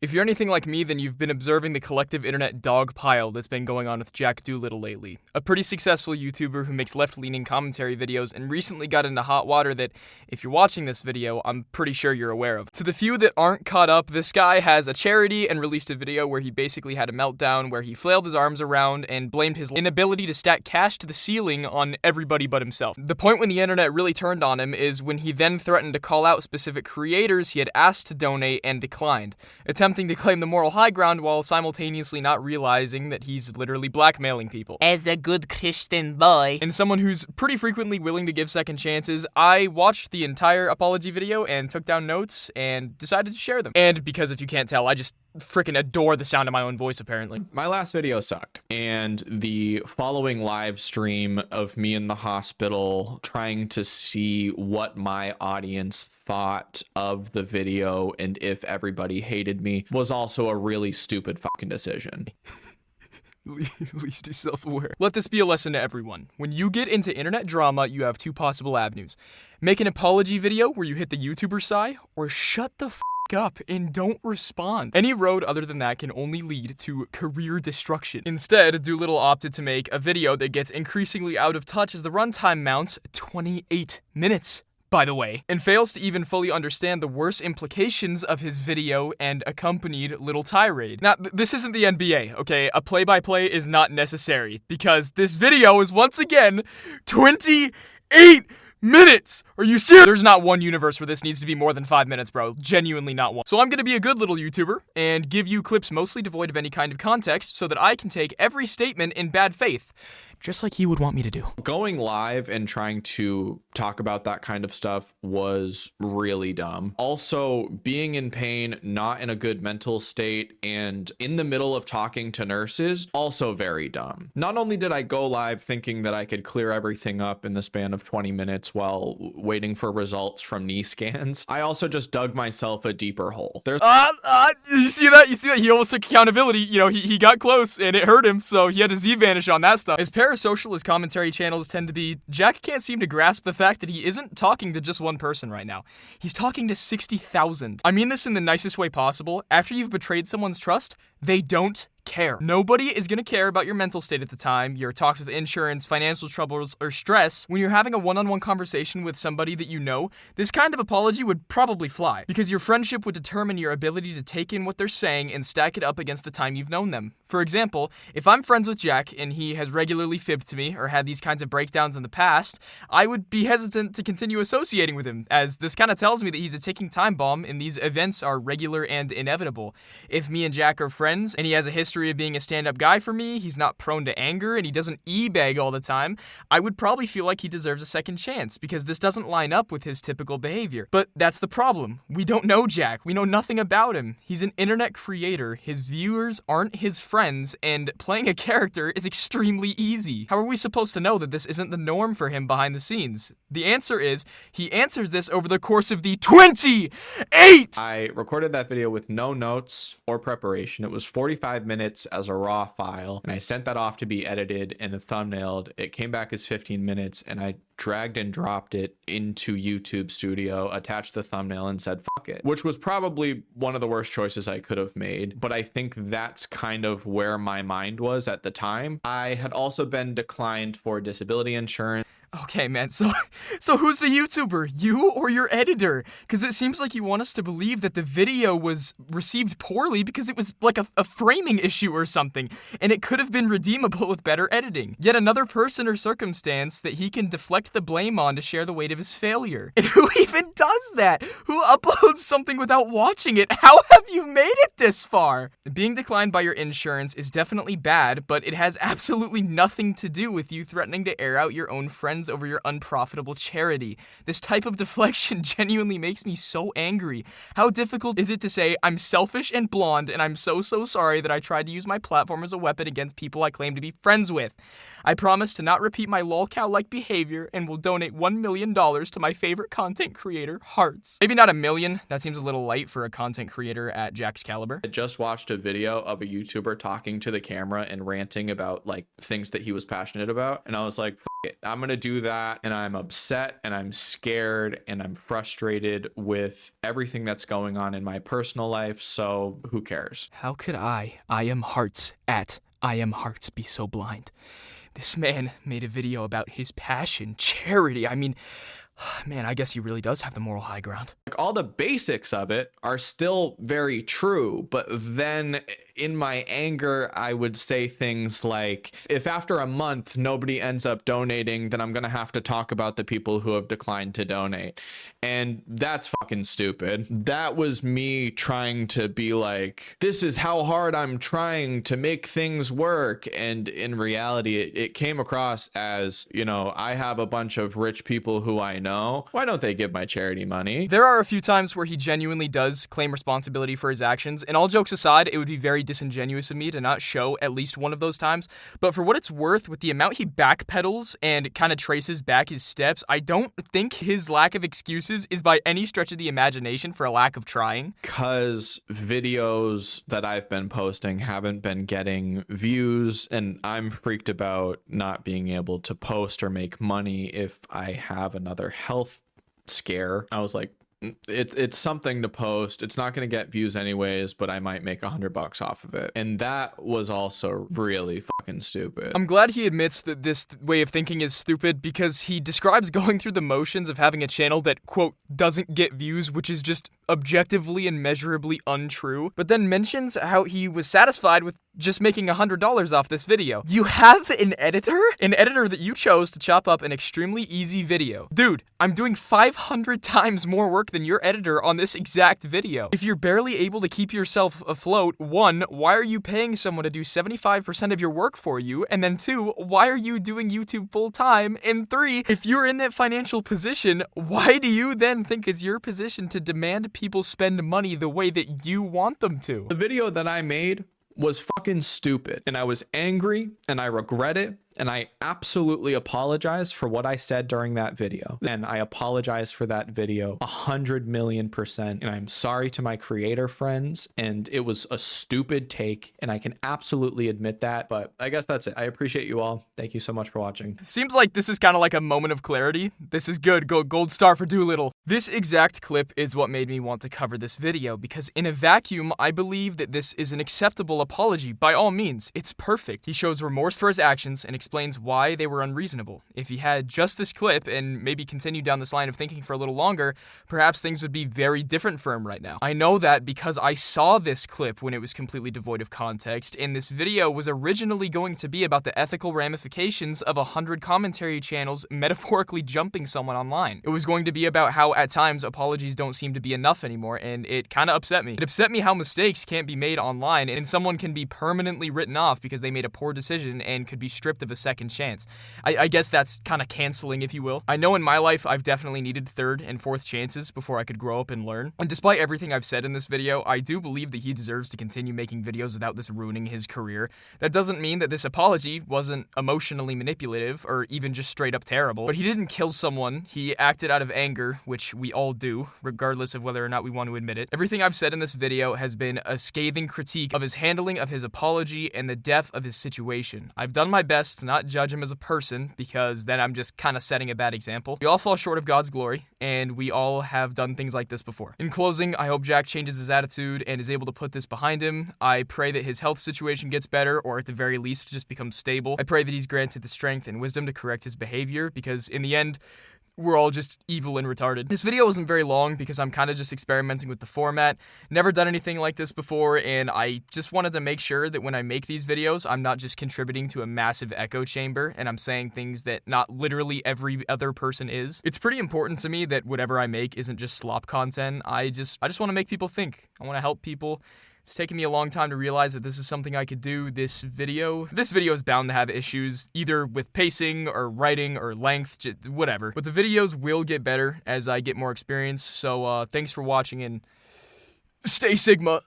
If you're anything like me, then you've been observing the collective internet dog pile that's been going on with Jack Doolittle lately. A pretty successful YouTuber who makes left-leaning commentary videos and recently got into hot water that, if you're watching this video, I'm pretty sure you're aware of. To the few that aren't caught up, this guy has a charity and released a video where he basically had a meltdown where he flailed his arms around and blamed his inability to stack cash to the ceiling on everybody but himself. The point when the internet really turned on him is when he then threatened to call out specific creators he had asked to donate and declined, attempting to claim the moral high ground while simultaneously not realizing that he's literally blackmailing people. As a good Christian boy. And someone who's pretty frequently willing to give second chances, I watched the entire apology video and took down notes and decided to share them. And because if you can't tell, I just freaking adore the sound of my own voice, apparently. My last video sucked, and the following live stream of me in the hospital trying to see what my audience thought of the video and if everybody hated me was also a really stupid fucking decision. At least he's self-aware. Let this be a lesson to everyone. When you get into internet drama, you have two possible avenues. Make an apology video where you hit the YouTuber sigh, or shut the up and don't respond. Any road other than that can only lead to career destruction. Instead, Doolittle opted to make a video that gets increasingly out of touch as the runtime mounts 28 minutes. By the way, and fails to even fully understand the worst implications of his video and accompanied little tirade. Now, this isn't the NBA, okay? A play-by-play is not necessary, because this video is once again 28 minutes! Are you serious? There's not one universe where this needs to be more than 5 minutes, bro. Genuinely not one. So I'm gonna be a good little YouTuber and give you clips mostly devoid of any kind of context so that I can take every statement in bad faith, just like you would want me to do. Going live and trying to talk about that kind of stuff was really dumb. Also, being in pain, not in a good mental state, and in the middle of talking to nurses, also very dumb. Not only did I go live thinking that I could clear everything up in the span of 20 minutes while waiting for results from knee scans, I also just dug myself a deeper hole. There's you see that? You see that? He almost took accountability. You know, he got close and it hurt him, so he had to Z-vanish on that stuff. As parasocial as commentary channels tend to be, Jack can't seem to grasp the fact that he isn't talking to just one person right now. He's talking to 60,000. I mean this in the nicest way possible. After you've betrayed someone's trust, they don't care. Nobody is going to care about your mental state at the time, your talks with insurance, financial troubles, or stress. When you're having a one-on-one conversation with somebody that you know, this kind of apology would probably fly, because your friendship would determine your ability to take in what they're saying and stack it up against the time you've known them. For example, if I'm friends with Jack and he has regularly fibbed to me or had these kinds of breakdowns in the past, I would be hesitant to continue associating with him, as this kind of tells me that he's a ticking time bomb and these events are regular and inevitable. If me and Jack are friends and he has a history of being a stand-up guy for me, he's not prone to anger, and he doesn't e-beg all the time, I would probably feel like he deserves a second chance, because this doesn't line up with his typical behavior. But that's the problem. We don't know Jack. We know nothing about him. He's an internet creator. His viewers aren't his friends, and playing a character is extremely easy. How are we supposed to know that this isn't the norm for him behind the scenes? The answer is, he answers this over the course of the 28! I recorded that video with no notes or preparation. It was 45 minutes as a raw file, and I sent that off to be edited and thumbnailed. It came back as 15 minutes, and I dragged and dropped it into YouTube Studio, attached the thumbnail, and said fuck it, which was probably one of the worst choices I could have made, but I think that's kind of where my mind was at the time. I had also been declined for disability insurance. Okay, man, so who's the YouTuber? You or your editor? Because it seems like you want us to believe that the video was received poorly because it was like a framing issue or something, and it could have been redeemable with better editing. Yet another person or circumstance that he can deflect the blame on to share the weight of his failure. And who even does that? Who uploads something without watching it? How have you made it this far? Being declined by your insurance is definitely bad, but it has absolutely nothing to do with you threatening to air out your own friends over your unprofitable charity. This type of deflection genuinely makes me so angry. How difficult is it to say, I'm selfish and blonde, and I'm so sorry that I tried to use my platform as a weapon against people I claim to be friends with. I promise to not repeat my lolcow-like behavior and will donate $1 million to my favorite content creator, Hearts. Maybe not $1 million, that seems a little light for a content creator at Jack's caliber. I just watched a video of a YouTuber talking to the camera and ranting about like things that he was passionate about, and I was like, it. I'm gonna do that, and I'm upset and I'm scared and I'm frustrated with everything that's going on in my personal life, so who cares? How could I am Hearts at I am Hearts be so blind? This man made a video about his passion, charity. I mean, man, I guess he really does have the moral high ground. Like, all the basics of it are still very true, but then in my anger, I would say things like, if after a month nobody ends up donating, then I'm gonna have to talk about the people who have declined to donate. And that's fucking stupid. That was me trying to be like, this is how hard I'm trying to make things work. And in reality, it came across as, you know, I have a bunch of rich people who I know. Why don't they give my charity money? There are a few times where he genuinely does claim responsibility for his actions, and all jokes aside, it would be very disingenuous of me to not show at least one of those times. But for what it's worth, with the amount he backpedals and kind of traces back his steps, I don't think his lack of excuses is by any stretch of the imagination for a lack of trying. Because videos that I've been posting haven't been getting views, and I'm freaked about not being able to post or make money if I have another health scare. I was like, it's something to post. It's not going to get views anyways, but I might make $100 off of it. And that was also really fucking stupid. I'm glad he admits that this way of thinking is stupid, because he describes going through the motions of having a channel that, quote, doesn't get views, which is just objectively and measurably untrue, but then mentions how he was satisfied with just making $100 off this video. You have an editor? An editor that you chose to chop up an extremely easy video. Dude, I'm doing 500 times more work than your editor on this exact video. If you're barely able to keep yourself afloat, 1, why are you paying someone to do 75% of your work for you? And then 2, why are you doing YouTube full time? And 3, if you're in that financial position, why do you then think it's your position to demand people spend money the way that you want them to? The video that I made was fucking stupid, and I was angry, and I regret it, and I absolutely apologize for what I said during that video. And I apologize for that video 100,000,000%, and I'm sorry to my creator friends, and it was a stupid take, and I can absolutely admit that, but I guess that's it. I appreciate you all. Thank you so much for watching. Seems like this is kind of like a moment of clarity. This is good. Gold star for Doolittle. This exact clip is what made me want to cover this video, because in a vacuum, I believe that this is an acceptable apology. By all means, it's perfect. He shows remorse for his actions and explains why they were unreasonable. If he had just this clip and maybe continued down this line of thinking for a little longer, perhaps things would be very different for him right now. I know that because I saw this clip when it was completely devoid of context, and this video was originally going to be about the ethical ramifications of 100 commentary channels metaphorically jumping someone online. It was going to be about how at times apologies don't seem to be enough anymore, and it kind of upset me. It upset me how mistakes can't be made online, and someone can be permanently written off because they made a poor decision and could be stripped of a second chance. I guess that's kind of canceling, if you will. I know in my life I've definitely needed third and fourth chances before I could grow up and learn. And despite everything I've said in this video, I do believe that he deserves to continue making videos without this ruining his career. That doesn't mean that this apology wasn't emotionally manipulative or even just straight up terrible. But he didn't kill someone. He acted out of anger, which we all do, regardless of whether or not we want to admit it. Everything I've said in this video has been a scathing critique of his handling of his apology and the depth of his situation. I've done my best to not judge him as a person, because then I'm just kind of setting a bad example. We all fall short of God's glory, and we all have done things like this before. In closing, I hope Jack changes his attitude and is able to put this behind him. I pray that his health situation gets better, or at the very least just becomes stable. I pray that he's granted the strength and wisdom to correct his behavior, because in the end, we're all just evil and retarded. This video wasn't very long because I'm kind of just experimenting with the format. Never done anything like this before, and I just wanted to make sure that when I make these videos, I'm not just contributing to a massive echo chamber and I'm saying things that not literally every other person is. It's pretty important to me that whatever I make isn't just slop content. I just want to make people think. I want to help people. It's taken me a long time to realize that this is something I could do. This video is bound to have issues, either with pacing or writing or length, whatever. But the videos will get better as I get more experience. So thanks for watching, and stay Sigma.